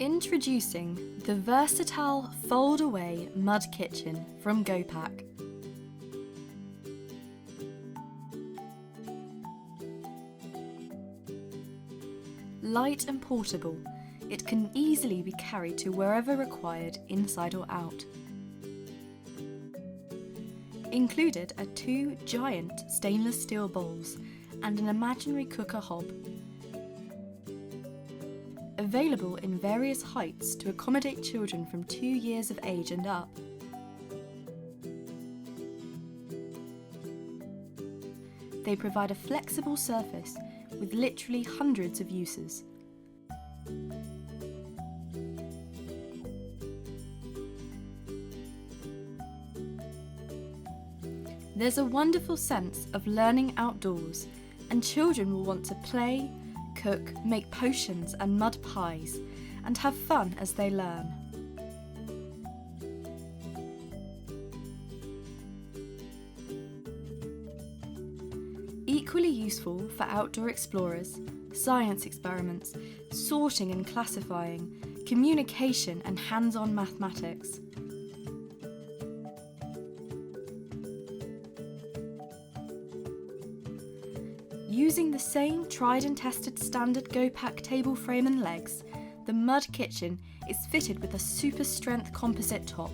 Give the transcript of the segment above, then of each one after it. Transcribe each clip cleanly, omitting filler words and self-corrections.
Introducing the versatile fold-away mud kitchen from Gopak. Light and portable, it can easily be carried to wherever required, inside or out. Included are 2 giant stainless steel bowls and an imaginary cooker hob. Available in various heights to accommodate children from 2 years of age and up. They provide a flexible surface with literally hundreds of uses. There's a wonderful sense of learning outdoors, and children will want to play, cook, make potions and mud pies, and have fun as they learn. Equally useful for outdoor explorers, science experiments, sorting and classifying, communication and hands-on mathematics. Using the same tried and tested standard Gopak table frame and legs, the mud kitchen is fitted with a super strength composite top,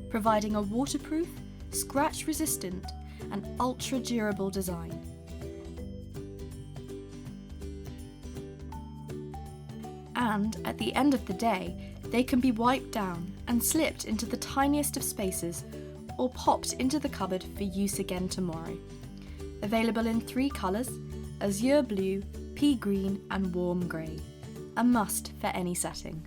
providing a waterproof, scratch resistant and ultra durable design. And at the end of the day, they can be wiped down and slipped into the tiniest of spaces or popped into the cupboard for use again tomorrow. Available in 3 colours: azure blue, pea green and warm grey. A must for any setting.